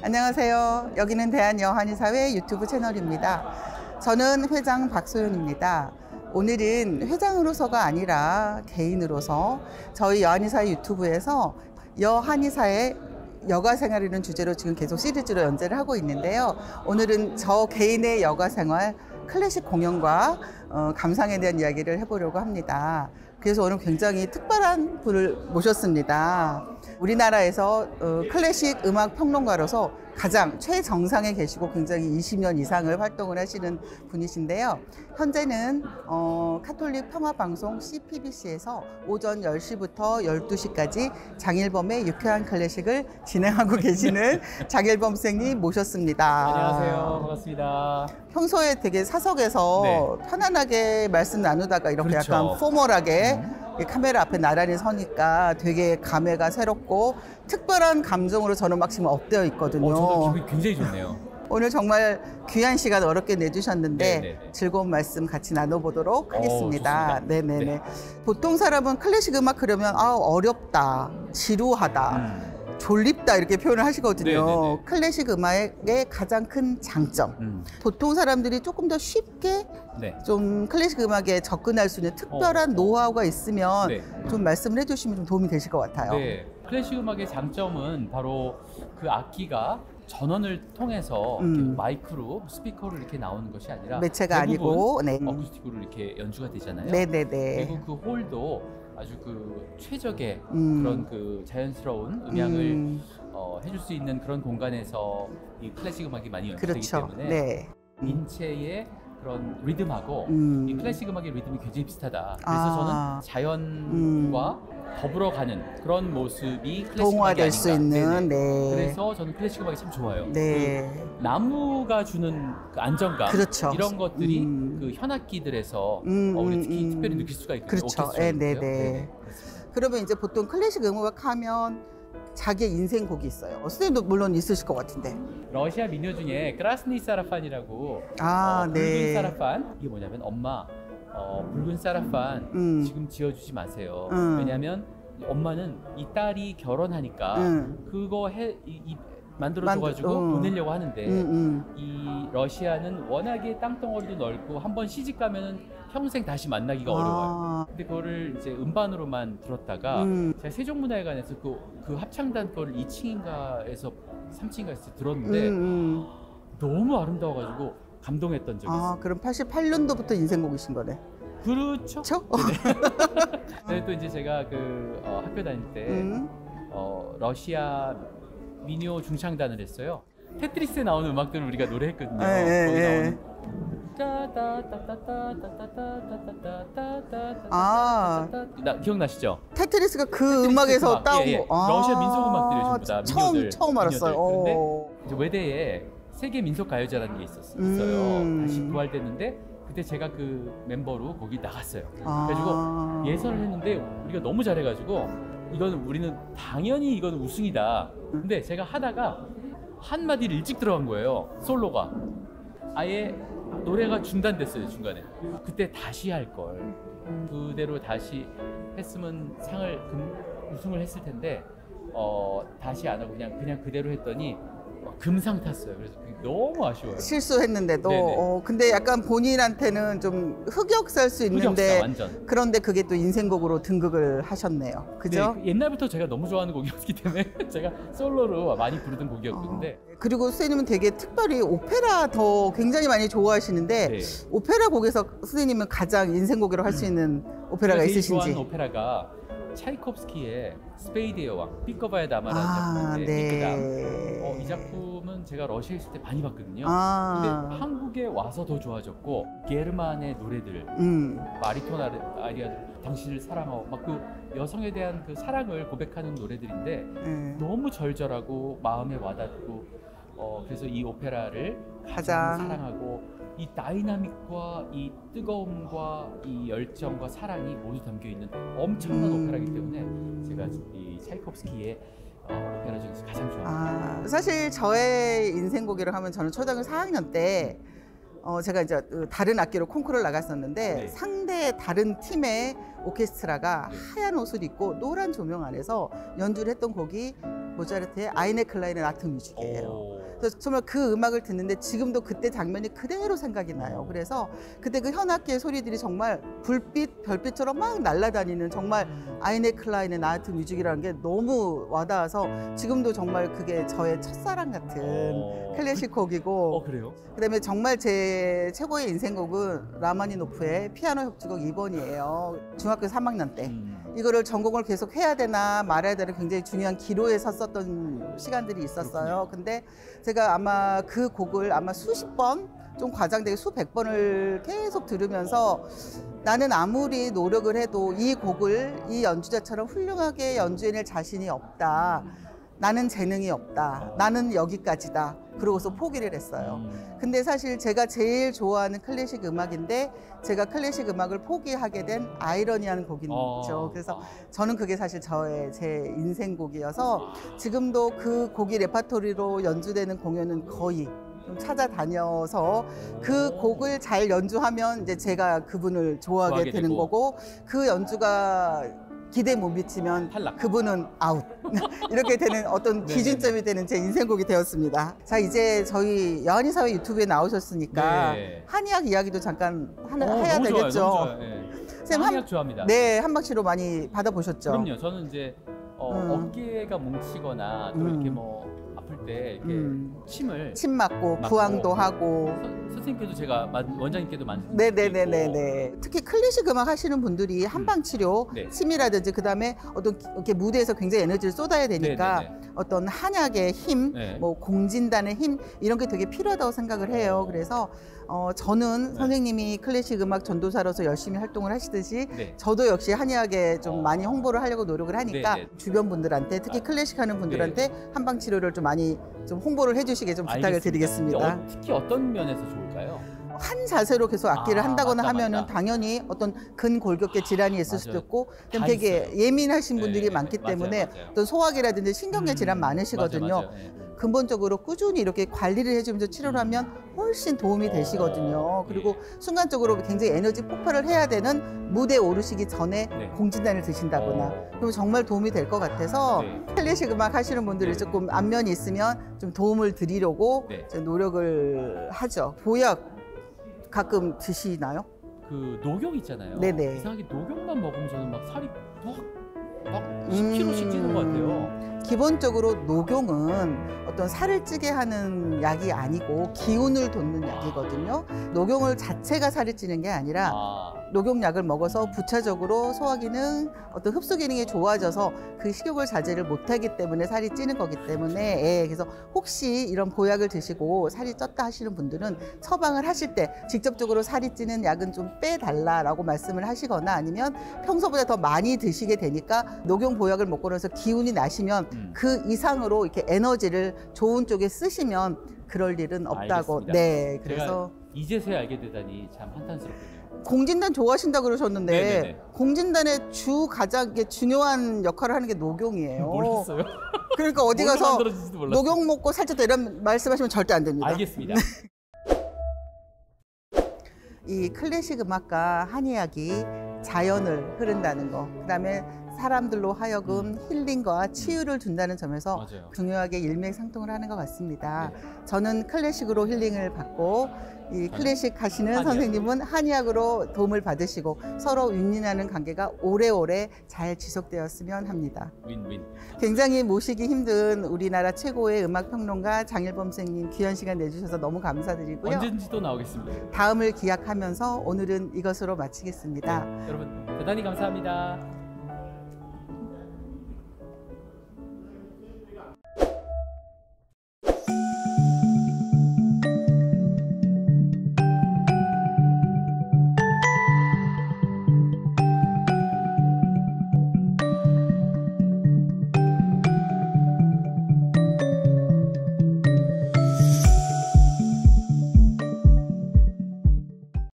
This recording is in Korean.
안녕하세요. 여기는 대한여한의사회 유튜브 채널입니다. 저는 회장 박소연입니다. 오늘은 회장으로서가 아니라 개인으로서 저희 여한의사회 유튜브에서 여한의사의 여가생활이라는 주제로 지금 계속 시리즈로 연재를 하고 있는데요. 오늘은 저 개인의 여가생활 클래식 공연과 감상에 대한 이야기를 해보려고 합니다. 그래서 오늘 굉장히 특별한 분을 모셨습니다. 우리나라에서 클래식 음악 평론가로서 가장 최정상에 계시고 굉장히 20년 이상을 활동을 하시는 분이신데요. 현재는 카톨릭 평화방송 CPBC에서 오전 10시부터 12시까지 장일범의 유쾌한 클래식을 진행하고 계시는 장일범 선생님 모셨습니다. 안녕하세요. 반갑습니다. 평소에 되게 사석에서 편안하게 말씀 나누다가 이렇게 그렇죠. 약간 포멀하게 카메라 앞에 나란히 서니까 되게 감회가 새롭고 특별한 감정으로 저는 막 지금 업되어 있거든요. 저도 기분이 굉장히 좋네요. 오늘 정말 귀한 시간 어렵게 내주셨는데 네네. 즐거운 말씀 같이 나눠보도록 하겠습니다. 좋습니다. 네네네. 네. 보통 사람은 클래식 음악 그러면 어렵다, 지루하다, 졸립다 이렇게 표현을 하시거든요. 네네네. 클래식 음악의 가장 큰 장점. 보통 사람들이 조금 더 쉽게 좀 클래식 음악에 접근할 수 있는 특별한 노하우가 있으면 좀 말씀을 해주시면 좀 도움이 되실 것 같아요. 네. 클래식 음악의 장점은 바로 그 악기가 전원을 통해서 이렇게 마이크로 스피커로 이렇게 나오는 것이 아니라 매체가 아니고 어쿠스틱으로 이렇게 연주가 되잖아요. 네네네. 그리고 그 홀도 아주 그 최적의 그런 그 자연스러운 음향을 해줄 수 있는 그런 공간에서 이 클래식 음악이 많이 연주되기 때문에 인체의 그런 리듬하고 이 클래식 음악의 리듬이 굉장히 비슷하다. 그래서 저는 자연과 더불어 가는 그런 모습이 클래식 음악이 아닌가. 수 있는. 그래서 저는 클래식 음악이 참 좋아요. 그 나무가 주는 그 안정감 이런 것들이 그 현악기들에서 우리 특별히 느낄 수가 있거든요. 네네네. 그러면 이제 보통 클래식 음악 하면 자기의 인생곡이 있어요. 선생님도 물론 있으실 것 같은데. 러시아 민요 중에 크라스니 사라판이라고 붉은 사라판, 이게 뭐냐면 엄마 붉은 사라판 지금 지어주지 마세요. 왜냐하면 엄마는 이 딸이 결혼하니까 그거 만들어줘가지고 보내려고 하는데 이 러시아는 워낙에 땅덩어리도 넓고 한번 시집 가면은 평생 다시 만나기가 어려워요. 근데 그거를 이제 음반으로만 들었다가 제가 세종문화회관에서 그 합창단 거를 2층인가에서 3층인가에서 들었는데 너무 아름다워가지고 감동했던 적이 있어요. 그럼 88년도부터 인생곡이신 거네. 그렇죠. 네. 또 이제 제가 그 학교 다닐 때 러시아 민요 중창단을 했어요. 테트리스에 나오는 음악들을 우리가 노래했거든요. 거기 나오는 나 기억나시죠? 테트리스가 그 음악에서 따온 거. 러시아 민속 음악들이에요, 전부 다. 처음 알았어요. 그런데 이제 외대에 세계 민속 가요제라는 게 있었어요. 다시 부활됐는데 그때 제가 그 멤버로 거기 나갔어요. 그래가지고 예선을 했는데 우리가 너무 잘해가지고 우리는 당연히 이거는 우승이다. 근데 제가 하다가 한 마디를 일찍 들어간 거예요. 솔로가. 아예 노래가 중단됐어요, 중간에. 그때 다시 할 걸. 그대로 다시 했으면 우승을 했을 텐데 다시 안 하고 그냥 그대로 했더니 금상 탔어요. 그래서 너무 아쉬워요. 실수했는데도. 근데 약간 본인한테는 좀 흑역사일 수 있는데 완전. 그런데 그게 또 인생곡으로 등극을 하셨네요. 그죠? 네, 옛날부터 제가 너무 좋아하는 곡이었기 때문에 제가 솔로로 많이 부르던 곡이었는데 그리고 선생님은 되게 특별히 오페라 더 굉장히 많이 좋아하시는데 오페라 곡에서 선생님은 가장 인생곡이라고 할 수 있는 오페라가 있으신지. 제일 좋아하는 오페라가 차이콥스키의 스페이드의 여왕, 삐꺼봐야 다마라는 작품인데 이 작품은 제가 러시아에 있을 때 많이 봤거든요. 근데 한국에 와서 더 좋아졌고 게르만의 노래들, 마리톤 아리아, 당신을 사랑하고 막 그 여성에 대한 그 사랑을 고백하는 노래들인데 너무 절절하고 마음에 와닿고 그래서 이 오페라를 가장 사랑하고 이 다이나믹과 이 뜨거움과 이 열정과 사랑이 모두 담겨있는 엄청난 오페라이기 때문에 제가 이 차이콥스키의 오페라 중에서 가장 좋아합니다. 사실 저의 인생곡이라고 하면 저는 초등학교 4학년 때 제가 이제 다른 악기로 콩쿠르를 나갔었는데 상대 다른 팀의 오케스트라가 하얀 옷을 입고 노란 조명 안에서 연주를 했던 곡이 모차르트의 아이네 클라인의 나트 뮤직이에요. 그래서 정말 그 음악을 듣는데 지금도 그때 장면이 그대로 생각이 나요. 그래서 그때 그 현악기의 소리들이 정말 불빛, 별빛처럼 막 날아다니는 정말 아이네 클라인의 나이트 뮤직이라는 게 너무 와닿아서 지금도 정말 그게 저의 첫사랑 같은 클래식 곡이고. 그래요? 그다음에 정말 제 최고의 인생곡은 라마니노프의 피아노 협주곡 2번이에요. 중학교 3학년 때. 이거를 전공을 계속 해야 되나 말아야 되나 굉장히 중요한 기로에 섰었던 시간들이 있었어요. 근데 제가 아마 그 곡을 아마 수십 번, 좀 과장되게 수백 번을 계속 들으면서 나는 아무리 노력을 해도 이 곡을 이 연주자처럼 훌륭하게 연주해낼 자신이 없다. 나는 재능이 없다. 나는 여기까지다. 그러고서 포기를 했어요. 근데 사실 제가 제일 좋아하는 클래식 음악인데 제가 클래식 음악을 포기하게 된 아이러니한 곡이죠. 그래서 저는 그게 사실 제 인생곡이어서 지금도 그 곡이 레파토리로 연주되는 공연은 거의 좀 찾아다녀서 그 곡을 잘 연주하면 이제 제가 그분을 좋아하게 되는 거고, 그 연주가 기대 못 미치면 탈락. 그분은 아웃. 이렇게 되는 어떤 기준점이 되는 제 인생곡이 되었습니다. 자, 이제 저희 여한이 사회 유튜브에 나오셨으니까 한의학 이야기도 잠깐 해야 되겠죠. 좋아요. 네. 쌤, 한의학 좋아합니다. 네, 한방치료 많이 받아보셨죠? 그럼요. 저는 이제 어깨가 뭉치거나 또 이렇게 뭐 아플 때 이렇게 침 맞고 부항도 하고. 선생님께도 제가 원장님께도 많이. 네네네네. 특히 클래식 음악 하시는 분들이 한방 치료, 침이라든지 그다음에 어떤 이렇게 무대에서 굉장히 에너지를 쏟아야 되니까 어떤 한약의 힘, 뭐 공진단의 힘 이런 게 되게 필요하다고 생각을 해요. 그래서 저는 선생님이 클래식 음악 전도사로서 열심히 활동을 하시듯이 저도 역시 한의학에 좀 많이 홍보를 하려고 노력을 하니까 주변 분들한테 특히 클래식 하는 분들한테 한방 치료를 좀 많이 좀 홍보를 해주시게 좀 부탁을 드리겠습니다. 특히 어떤 면에서 좋을까요? 한 자세로 계속 악기를 한다거나 하면은 당연히 어떤 근골격계 질환이 있을 수도 있고 되게 예민하신 분들이 많기 때문에 어떤 소화기라든지 신경계 질환 많으시거든요. 근본적으로 꾸준히 이렇게 관리를 해주면서 치료를 하면 훨씬 도움이 되시거든요. 그리고 순간적으로 굉장히 에너지 폭발을 해야 되는 무대에 오르시기 전에 공진단을 드신다거나 그러면 정말 도움이 될 것 같아서 클래식 음악 하시는 분들이 조금 안면이 있으면 좀 도움을 드리려고 노력을 하죠. 보약 가끔 드시나요? 그 녹용 있잖아요. 네네. 이상하게 녹용만 먹으면 저는 막 살이 막 10kg씩 찌는 것 같아요. 기본적으로 녹용은 어떤 살을 찌게 하는 약이 아니고 기운을 돋는 약이거든요. 녹용을 자체가 살이 찌는 게 아니라 녹용약을 먹어서 부차적으로 소화기능, 어떤 흡수 기능이 좋아져서 그 식욕을 자제를 못하기 때문에 살이 찌는 거기 때문에 그래서 혹시 이런 보약을 드시고 살이 쪘다 하시는 분들은 처방을 하실 때 직접적으로 살이 찌는 약은 좀 빼달라라고 말씀을 하시거나 아니면 평소보다 더 많이 드시게 되니까 녹용 보약을 먹고 나서 기운이 나시면 그 이상으로 이렇게 에너지를 좋은 쪽에 쓰시면 그럴 일은 없다고. 알겠습니다. 네, 그래서 이제서야 알게 되다니 참 한탄스럽군요. 공진단 좋아하신다 그러셨는데 공진단의 가장 중요한 역할을 하는 게 녹용이에요. 몰랐어요. 그러니까 어디 가서 녹용 먹고 살쪘다 이런 말씀하시면 절대 안 됩니다. 알겠습니다. 이 클래식 음악과 한의학이 자연을 흐른다는 거, 그다음에 사람들로 하여금 힐링과 치유를 준다는 점에서 중요하게 일맥상통을 하는 것 같습니다. 저는 클래식으로 힐링을 받고 이 클래식 하시는 선생님은 한의학으로 도움을 받으시고 서로 윈윈하는 관계가 오래오래 잘 지속되었으면 합니다. 윈윈. 굉장히 모시기 힘든 우리나라 최고의 음악평론가 장일범 선생님 귀한 시간 내주셔서 너무 감사드리고요. 언제든지 또 나오겠습니다. 다음을 기약하면서 오늘은 이것으로 마치겠습니다. 여러분 대단히 감사합니다.